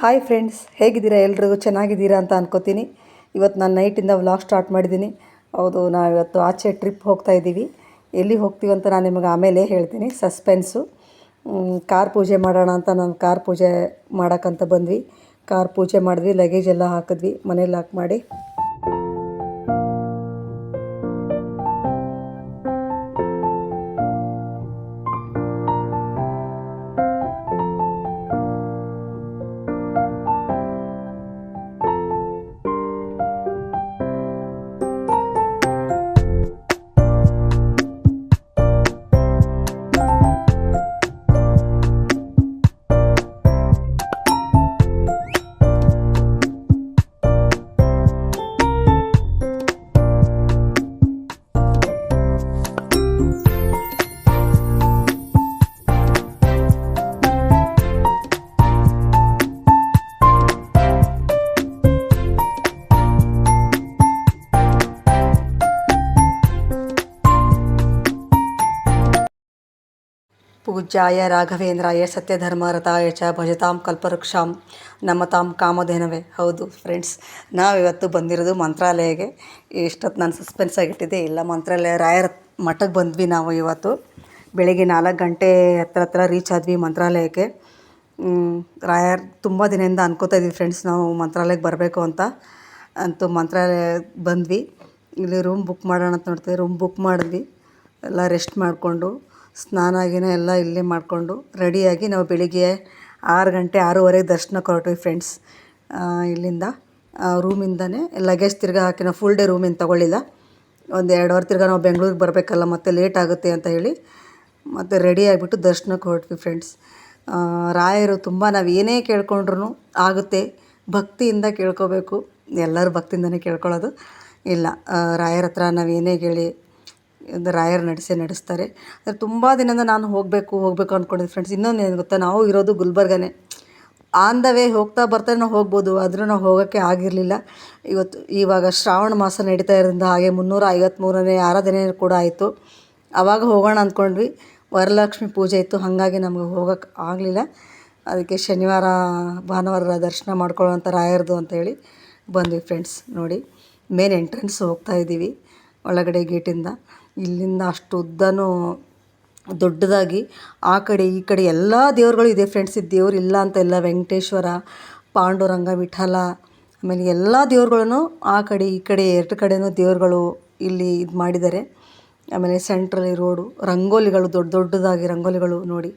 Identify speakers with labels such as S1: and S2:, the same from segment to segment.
S1: Hi friends, ಹೇಗಿದ್ದೀರಾ? ಎಲ್ರಿಗೂ ಚೆನ್ನಾಗಿದ್ದೀರಾ ಅಂತ ಅನ್ಕೋತೀನಿ. ಇವತ್ತು ನಾನು ನೈಟಿಂದ ವ್ಲಾಗ್ ಸ್ಟಾರ್ಟ್ ಮಾಡಿದ್ದೀನಿ. ಹೌದು, ನಾವಿವತ್ತು ಆಚೆ ಟ್ರಿಪ್ ಹೋಗ್ತಾ ಇದ್ದೀವಿ. ಎಲ್ಲಿ ಹೋಗ್ತೀವಿ ಅಂತ ನಾನು ನಿಮಗೆ ಆಮೇಲೆ ಹೇಳ್ತೀನಿ, ಸಸ್ಪೆನ್ಸು. ಕಾರ್ ಪೂಜೆ ಮಾಡೋಣ ಅಂತ ನಾನು ಕಾರ್ ಪೂಜೆ ಮಾಡೋಕ್ಕಂತ ಬಂದ್ವಿ. ಕಾರ್ ಪೂಜೆ ಮಾಡಿದ್ವಿ, ಲಗೇಜ್ ಎಲ್ಲ ಹಾಕಿದ್ವಿ, ಮನೇಲಿ ಲಾಕ್ ಮಾಡಿ. ಪೂಜ್ಯಾಯ ರಾಘವೇಂದ್ರಾಯ ಸತ್ಯಧರ್ಮರತಾಯ ಚ ಭಜತಾಂ ಕಲ್ಪವೃಕ್ಷಾಂ ನಮತಾಂ ಕಾಮಧೇನವೇ. ಹೌದು ಫ್ರೆಂಡ್ಸ್, ನಾವಿವತ್ತು ಬಂದಿರೋದು ಮಂತ್ರಾಲಯಕ್ಕೆ. ಇಷ್ಟೊತ್ತು ನಾನು ಸಸ್ಪೆನ್ಸ್ ಆಗಿಟ್ಟಿದ್ದೆ. ಇಲ್ಲ, ಮಂತ್ರಾಲಯ ರಾಯರ ಮಠಕ್ಕೆ ಬಂದ್ವಿ ನಾವು. ಇವತ್ತು ಬೆಳಗ್ಗೆ 4 ಗಂಟೆ ಹತ್ರ ರೀಚ್ ಆದ್ವಿ ಮಂತ್ರಾಲಯಕ್ಕೆ. ರಾಯರ್ ತುಂಬ ದಿನದಿಂದ ಅನ್ಕೋತಾ ಇದ್ವಿ ಫ್ರೆಂಡ್ಸ್, ನಾವು ಮಂತ್ರಾಲಯಕ್ಕೆ ಬರಬೇಕು ಅಂತ. ಅಂತೂ ಮಂತ್ರಾಲಯ ಬಂದ್ವಿ. ಇಲ್ಲಿ ರೂಮ್ ಬುಕ್ ಮಾಡೋಣ ಅಂತ ನೋಡ್ತೀವಿ. ರೂಮ್ ಬುಕ್ ಮಾಡಿದ್ವಿ. ಎಲ್ಲ ರೆಸ್ಟ್ ಮಾಡಿಕೊಂಡು ಸ್ನಾನ ಗಿನ ಎಲ್ಲ ಇಲ್ಲೇ ಮಾಡಿಕೊಂಡು ರೆಡಿಯಾಗಿ ನಾವು ಬೆಳಿಗ್ಗೆ 6 ಗಂಟೆ 6:30 ದರ್ಶನಕ್ಕೆ ಹೊರಟ್ವಿ ಫ್ರೆಂಡ್ಸ್. ಇಲ್ಲಿಂದ ರೂಮಿಂದನೇ ಲಗೇಜ್ ತಿರ್ಗಾ ಹಾಕಿ ನಾವು ಫುಲ್ ಡೇ ರೂಮಿಂದ ತೊಗೊಳ್ಳಿಲ್ಲ. ಒಂದು 2 ಅವರ್ ತಿರ್ಗಾ ನಾವು ಬೆಂಗಳೂರಿಗೆ ಬರಬೇಕಲ್ಲ, ಮತ್ತೆ ಲೇಟ್ ಆಗುತ್ತೆ ಅಂತ ಹೇಳಿ ಮತ್ತು ರೆಡಿ ಆಗಿಬಿಟ್ಟು ದರ್ಶನಕ್ಕೆ ಹೊರಟ್ವಿ ಫ್ರೆಂಡ್ಸ್. ರಾಯರು ತುಂಬ ನಾವು ಏನೇ ಕೇಳ್ಕೊಂಡ್ರೂ ಆಗುತ್ತೆ. ಭಕ್ತಿಯಿಂದ ಕೇಳ್ಕೋಬೇಕು. ಎಲ್ಲರೂ ಭಕ್ತಿಯಿಂದನೇ ಕೇಳ್ಕೊಳ್ಳೋದು. ಇಲ್ಲ, ರಾಯರ ಹತ್ರ ನಾವು ಏನೇ ಕೇಳಿ ರಾಯರು ನಡೆಸ್ತಾರೆ. ಅಂದರೆ ತುಂಬ ದಿನದಿಂದ ನಾನು ಹೋಗಬೇಕು ಅಂದ್ಕೊಂಡಿದ್ದೆ ಫ್ರೆಂಡ್ಸ್. ಇನ್ನೊಂದು ಏನು ಗೊತ್ತಾ, ನಾವು ಇರೋದು ಗುಲ್ಬರ್ಗನೇ. ಆನ್ ದ ವೇ ಹೋಗ್ತಾ ಬರ್ತಾ ನಾವು ಹೋಗ್ಬೋದು, ಆದರೂ ನಾವು ಹೋಗೋಕ್ಕೆ ಆಗಿರಲಿಲ್ಲ. ಇವಾಗ ಶ್ರಾವಣ ಮಾಸ ನಡೀತಾ ಇರೋದ್ರಿಂದ, ಹಾಗೆ 353ನೇ ಆರಾಧನೆ ಕೂಡ ಆಯಿತು. ಆವಾಗ ಹೋಗೋಣ ಅಂದ್ಕೊಂಡ್ವಿ. ವರಲಕ್ಷ್ಮಿ ಪೂಜೆ ಇತ್ತು, ಹಾಗಾಗಿ ನಮಗೆ ಹೋಗೋಕ್ಕೆ ಆಗಲಿಲ್ಲ. ಅದಕ್ಕೆ ಶನಿವಾರ ಭಾನುವಾರ ದರ್ಶನ ಮಾಡ್ಕೊಳ್ಳೋಂಥ ರಾಯರದು ಅಂತೇಳಿ ಬಂದ್ವಿ ಫ್ರೆಂಡ್ಸ್. ನೋಡಿ, ಮೇನ್ ಎಂಟ್ರೆನ್ಸ್ ಹೋಗ್ತಾ ಇದ್ದೀವಿ ಒಳಗಡೆ ಗೇಟಿಂದ. ಇಲ್ಲಿಂದ ಅಷ್ಟು ಉದ್ದನೂ ದೊಡ್ಡದಾಗಿ ಆ ಕಡೆ ಈ ಕಡೆ ಎಲ್ಲ ದೇವ್ರುಗಳು ಇದೆ ಫ್ರೆಂಡ್ಸ್. ಇದು ದೇವ್ರು ಇಲ್ಲ ಅಂತ ಇಲ್ಲ. ವೆಂಕಟೇಶ್ವರ, ಪಾಂಡುರಂಗ, ವಿಠಲ, ಆಮೇಲೆ ಎಲ್ಲ ದೇವ್ರುಗಳನ್ನು ಆ ಕಡೆ ಈ ಕಡೆ 2 ಕಡೆಯೂ ದೇವ್ರುಗಳು ಇಲ್ಲಿ ಇದು ಮಾಡಿದ್ದಾರೆ. ಆಮೇಲೆ ಸೆಂಟ್ರಲ್ಲಿ ರೋಡು, ರಂಗೋಲಿಗಳು ದೊಡ್ಡದಾಗಿ ರಂಗೋಲಿಗಳು ನೋಡಿ.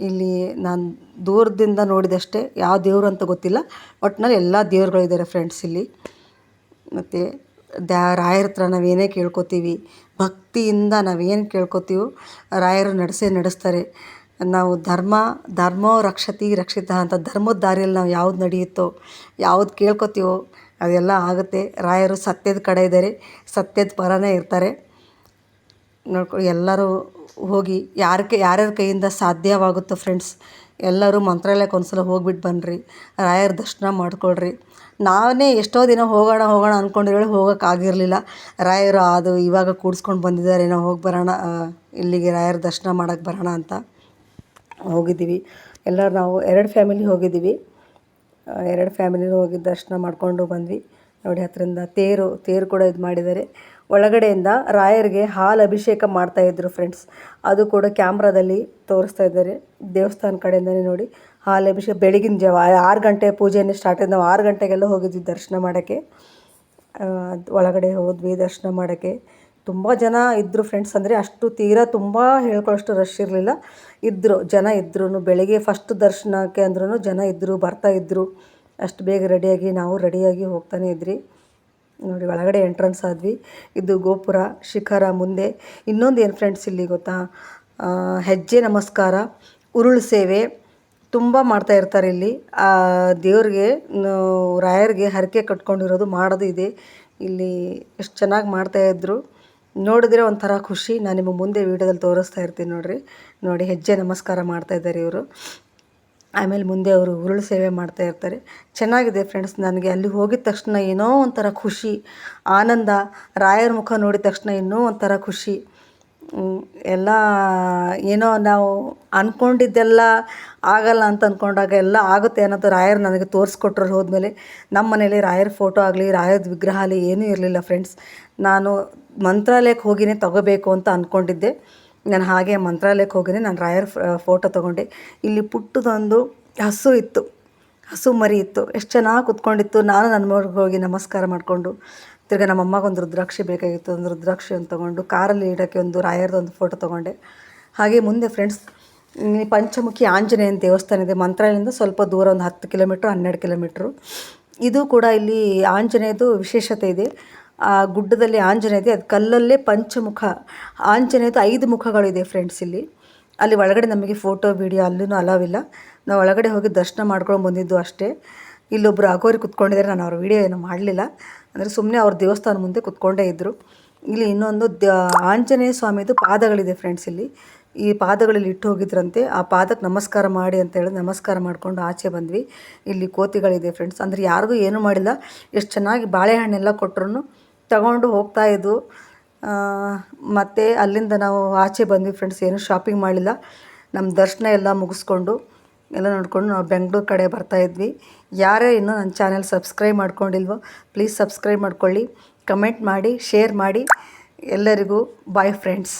S1: ಇಲ್ಲಿ ನಾನು ದೂರದಿಂದ ನೋಡಿದಷ್ಟೇ, ಯಾವ ದೇವರು ಅಂತ ಗೊತ್ತಿಲ್ಲ. ಒಟ್ಟಿನಲ್ಲಿ ಎಲ್ಲ ದೇವ್ರುಗಳಿದ್ದಾರೆ ಫ್ರೆಂಡ್ಸ್ ಇಲ್ಲಿ. ಮತ್ತು ರಾಯರ ಹತ್ರ ನಾವೇನೇ ಕೇಳ್ಕೊತೀವಿ, ಭಕ್ತಿಯಿಂದ ನಾವೇನು ಕೇಳ್ಕೊತೀವೋ ರಾಯರು ನಡೆಸ್ತಾರೆ. ನಾವು ಧರ್ಮೋ ರಕ್ಷತಿ ರಕ್ಷಿತ ಅಂತ ಧರ್ಮದ ದಾರಿಯಲ್ಲಿ ನಾವು ಯಾವ್ದು ನಡೆಯುತ್ತೋ, ಯಾವ್ದು ಕೇಳ್ಕೊತೀವೋ ಅದೆಲ್ಲ ಆಗುತ್ತೆ. ರಾಯರು ಸತ್ಯದ ಕಡೆ ಇದ್ದಾರೆ, ಸತ್ಯದ ಪರನೇ ಇರ್ತಾರೆ. ನೋಡ್ಕೊಳ್ಳಿ, ಎಲ್ಲರೂ ಹೋಗಿ ಯಾರ್ಯಾರ ಕೈಯಿಂದ ಸಾಧ್ಯವಾಗುತ್ತೋ ಫ್ರೆಂಡ್ಸ್, ಎಲ್ಲರೂ ಮಂತ್ರಾಲಯಕ್ಕೆ ಒಂದ್ಸಲ ಹೋಗ್ಬಿಟ್ಟು ಬನ್ನಿರಿ, ರಾಯರ ದರ್ಶನ ಮಾಡ್ಕೊಳ್ರಿ. ನಾನೇ ಎಷ್ಟೋ ದಿನ ಹೋಗೋಣ ಅಂದ್ಕೊಂಡಿರೋ ಹೋಗೋಕ್ಕಾಗಿರಲಿಲ್ಲ. ರಾಯರು ಅದು ಇವಾಗ ಕೂಡಿಸ್ಕೊಂಡು ಬಂದಿದ್ದಾರೆ, ನಾವು ಹೋಗಿ ಬರೋಣ, ಇಲ್ಲಿಗೆ ರಾಯರ ದರ್ಶನ ಮಾಡೋಕ್ಕೆ ಬರೋಣ ಅಂತ ಹೋಗಿದ್ದೀವಿ. ಎಲ್ಲರೂ ನಾವು 2 ಫ್ಯಾಮಿಲಿ ಹೋಗಿದ್ದೀವಿ. 2 ಫ್ಯಾಮಿಲಿ ಹೋಗಿ ದರ್ಶನ ಮಾಡಿಕೊಂಡು ಬಂದ್ವಿ. ನೋಡಿ, ಹತ್ತರಿಂದ ತೇರು ಕೂಡ ಇದು ಮಾಡಿದ್ದಾರೆ. ಒಳಗಡೆಯಿಂದ ರಾಯರಿಗೆ ಹಾಲು ಅಭಿಷೇಕ ಮಾಡ್ತಾಯಿದ್ರು ಫ್ರೆಂಡ್ಸ್. ಅದು ಕೂಡ ಕ್ಯಾಮ್ರಾದಲ್ಲಿ ತೋರಿಸ್ತಾ ಇದ್ದಾರೆ. ದೇವಸ್ಥಾನ ಕಡೆಯಿಂದನೇ ನೋಡಿ ಹಾಲು ಅಭಿಷೇಕ. ಬೆಳಗಿನ ಜಾವ 6 ಗಂಟೆ ಪೂಜೆನೇ ಸ್ಟಾರ್ಟ್ ಆಯ್ತು. ನಾವು 6 ಗಂಟೆಗೆಲ್ಲ ಹೋಗಿದ್ವಿ ದರ್ಶನ ಮಾಡೋಕ್ಕೆ. ಒಳಗಡೆ ಹೋದ್ವಿ ದರ್ಶನ ಮಾಡೋಕ್ಕೆ. ತುಂಬ ಜನ ಇದ್ದರು ಫ್ರೆಂಡ್ಸ್. ಅಂದರೆ ಅಷ್ಟು ತುಂಬ ಹೇಳ್ಕೊಳ್ಳೋಷ್ಟು ರಶ್ ಇರಲಿಲ್ಲ. ಜನ ಇದ್ದರು. ಬೆಳಗ್ಗೆ ಫಸ್ಟ್ ದರ್ಶನಕ್ಕೆ ಅಂದ್ರೂ ಜನ ಇದ್ದರು, ಬರ್ತಾಯಿದ್ರು. ಅಷ್ಟು ಬೇಗ ನಾವು ರೆಡಿಯಾಗಿ ಹೋಗ್ತಾನೆ ಇದ್ರಿ. ನೋಡಿ, ಒಳಗಡೆ ಎಂಟ್ರೆನ್ಸ್ ಆದ್ವಿ. ಇದು ಗೋಪುರ ಶಿಖರ. ಮುಂದೆ ಇನ್ನೊಂದು ಏನು ಫ್ರೆಂಡ್ಸ್ ಇಲ್ಲಿ ಗೊತ್ತಾ, ಹೆಜ್ಜೆ ನಮಸ್ಕಾರ, ಉರುಳು ಸೇವೆ ತುಂಬ ಮಾಡ್ತಾಯಿರ್ತಾರೆ ಇಲ್ಲಿ. ದೇವ್ರಿಗೆ, ರಾಯರಿಗೆ ಹರಕೆ ಕಟ್ಕೊಂಡಿರೋದು ಮಾಡೋದು ಇದೆ ಇಲ್ಲಿ. ಎಷ್ಟು ಚೆನ್ನಾಗಿ ಮಾಡ್ತಾಯಿದ್ರು ನೋಡಿದ್ರೆ ಒಂಥರ ಖುಷಿ. ನಾನು ನಿಮಗೆ ಮುಂದೆ ವೀಡಿಯೋದಲ್ಲಿ ತೋರಿಸ್ತಾ ಇರ್ತೀನಿ ನೋಡಿ. ಹೆಜ್ಜೆ ನಮಸ್ಕಾರ ಮಾಡ್ತಾಯಿದ್ದಾರೆ ಇವರು. ಆಮೇಲೆ ಮುಂದೆ ಅವರು ಉರುಳು ಸೇವೆ ಮಾಡ್ತಾಯಿರ್ತಾರೆ. ಚೆನ್ನಾಗಿದೆ ಫ್ರೆಂಡ್ಸ್. ನನಗೆ ಅಲ್ಲಿ ಹೋಗಿದ ತಕ್ಷಣ ಏನೋ ಒಂಥರ ಖುಷಿ, ಆನಂದ. ರಾಯರ ಮುಖ ನೋಡಿದ ತಕ್ಷಣ ಇನ್ನೂ ಒಂಥರ ಖುಷಿ. ಎಲ್ಲ ಏನೋ ನಾವು ಅಂದ್ಕೊಂಡಿದ್ದೆಲ್ಲ ಆಗಲ್ಲ ಅಂತ ಅಂದ್ಕೊಂಡಾಗ ಎಲ್ಲ ಆಗುತ್ತೆ ಅನ್ನೋದು ರಾಯರು ನನಗೆ ತೋರಿಸ್ಕೊಟ್ರು ಹೋದ್ಮೇಲೆ. ನಮ್ಮ ಮನೇಲಿ ರಾಯರ ಫೋಟೋ ಆಗಲಿ ರಾಯರದ ವಿಗ್ರಹ ಆಗಲಿ ಏನೂ ಇರಲಿಲ್ಲ ಫ್ರೆಂಡ್ಸ್. ನಾನು ಮಂತ್ರಾಲಯಕ್ಕೆ ಹೋಗಿನೇ ತೊಗೋಬೇಕು ಅಂತ ಅಂದ್ಕೊಂಡಿದ್ದೆ. ನಾನು ಹಾಗೆ ಮಂತ್ರಾಲಯಕ್ಕೆ ಹೋಗಿನೇ ನಾನು ರಾಯರ ಫೋಟೋ ತೊಗೊಂಡೆ. ಇಲ್ಲಿ ಪುಟ್ಟದೊಂದು ಹಸು ಇತ್ತು, ಹಸು ಮರಿ ಇತ್ತು, ಎಷ್ಟು ಚೆನ್ನಾಗಿ ಕುತ್ಕೊಂಡಿತ್ತು. ನಾನು ನನ್ನ ಮಗಳಿಗೆ ಹೋಗಿ ನಮಸ್ಕಾರ ಮಾಡಿಕೊಂಡು ತಿರ್ಗಿ ನಮ್ಮ ಅಮ್ಮಗೊಂದು ರುದ್ರಾಕ್ಷಿ ಬೇಕಾಗಿತ್ತು, ಒಂದು ರುದ್ರಾಕ್ಷಿ ಒಂದು ತೊಗೊಂಡು ಕಾರಲ್ಲಿ ಇಡೋಕ್ಕೆ ಒಂದು ರಾಯರದೊಂದು ಫೋಟೋ ತೊಗೊಂಡೆ. ಹಾಗೆ ಮುಂದೆ ಫ್ರೆಂಡ್ಸ್ ಪಂಚಮುಖಿ ಆಂಜನೇಯನ ದೇವಸ್ಥಾನ ಇದೆ ಮಂತ್ರಾಲಯದಿಂದ ಸ್ವಲ್ಪ ದೂರ, ಒಂದು 10 ಕಿಲೋಮೀಟ್ರು 12 ಕಿಲೋಮೀಟ್ರು. ಇದು ಕೂಡ ಇಲ್ಲಿ ಆಂಜನೇಯದು ವಿಶೇಷತೆ ಇದೆ. ಆ ಗುಡ್ಡದಲ್ಲಿ ಆಂಜನೇಯ ಇದೆ, ಅದು ಕಲ್ಲಲ್ಲೇ ಪಂಚಮುಖ ಆಂಜನೇಯದು 5 ಮುಖಗಳಿದೆ ಫ್ರೆಂಡ್ಸ್ ಇಲ್ಲಿ. ಅಲ್ಲಿ ಒಳಗಡೆ ನಮಗೆ ಫೋಟೋ ವೀಡಿಯೋ ಅಲ್ಲೂ ಅಲಾವಿಲ್ಲ. ನಾವು ಒಳಗಡೆ ಹೋಗಿ ದರ್ಶನ ಮಾಡ್ಕೊಂಡು ಬಂದಿದ್ದು ಅಷ್ಟೇ. ಇಲ್ಲೊಬ್ಬರು ಅಗೋರಿ ಕುತ್ಕೊಂಡಿದ್ದಾರೆ, ನಾನು ಅವ್ರ ವೀಡಿಯೋ ಏನು ಮಾಡಲಿಲ್ಲ. ಅಂದರೆ ಸುಮ್ಮನೆ ಅವ್ರ ದೇವಸ್ಥಾನ ಮುಂದೆ ಕುತ್ಕೊಂಡೇ ಇದ್ದರು. ಇಲ್ಲಿ ಇನ್ನೊಂದು ಆಂಜನೇಯ ಸ್ವಾಮಿದು ಪಾದಗಳಿದೆ ಫ್ರೆಂಡ್ಸ್. ಇಲ್ಲಿ ಈ ಪಾದಗಳಲ್ಲಿ ಇಟ್ಟು ಹೋಗಿದ್ರಂತೆ, ಆ ಪಾದಕ್ಕೆ ನಮಸ್ಕಾರ ಮಾಡಿ ಅಂತ ಹೇಳಿ ನಮಸ್ಕಾರ ಮಾಡಿಕೊಂಡು ಆಚೆ ಬಂದ್ವಿ. ಇಲ್ಲಿ ಕೋತಿಗಳಿದೆ ಫ್ರೆಂಡ್ಸ್. ಅಂದರೆ ಯಾರಿಗೂ ಏನೂ ಮಾಡಿಲ್ಲ, ಎಷ್ಟು ಚೆನ್ನಾಗಿ ಬಾಳೆಹಣ್ಣೆಲ್ಲ ಕೊಟ್ಟರು ತಗೊಂಡು ಹೋಗ್ತಾಯಿದ್ವು. ಮತ್ತು ಅಲ್ಲಿಂದ ನಾವು ಆಚೆ ಬಂದ್ವಿ ಫ್ರೆಂಡ್ಸ್. ಏನೂ ಶಾಪಿಂಗ್ ಮಾಡಲಿಲ್ಲ, ನಮ್ಮ ದರ್ಶನ ಎಲ್ಲ ಮುಗಿಸ್ಕೊಂಡು ಎಲ್ಲ ನೋಡಿಕೊಂಡು ನಾವು ಬೆಂಗಳೂರು ಕಡೆ ಬರ್ತಾಯಿದ್ವಿ. ಯಾರೇ ಇನ್ನೂ ನನ್ನ ಚಾನೆಲ್ ಸಬ್ಸ್ಕ್ರೈಬ್ ಮಾಡ್ಕೊಂಡಿಲ್ವೋ ಪ್ಲೀಸ್ ಸಬ್ಸ್ಕ್ರೈಬ್ ಮಾಡ್ಕೊಳ್ಳಿ, ಕಮೆಂಟ್ ಮಾಡಿ, ಶೇರ್ ಮಾಡಿ. ಎಲ್ಲರಿಗೂ ಬಾಯ್ ಫ್ರೆಂಡ್ಸ್.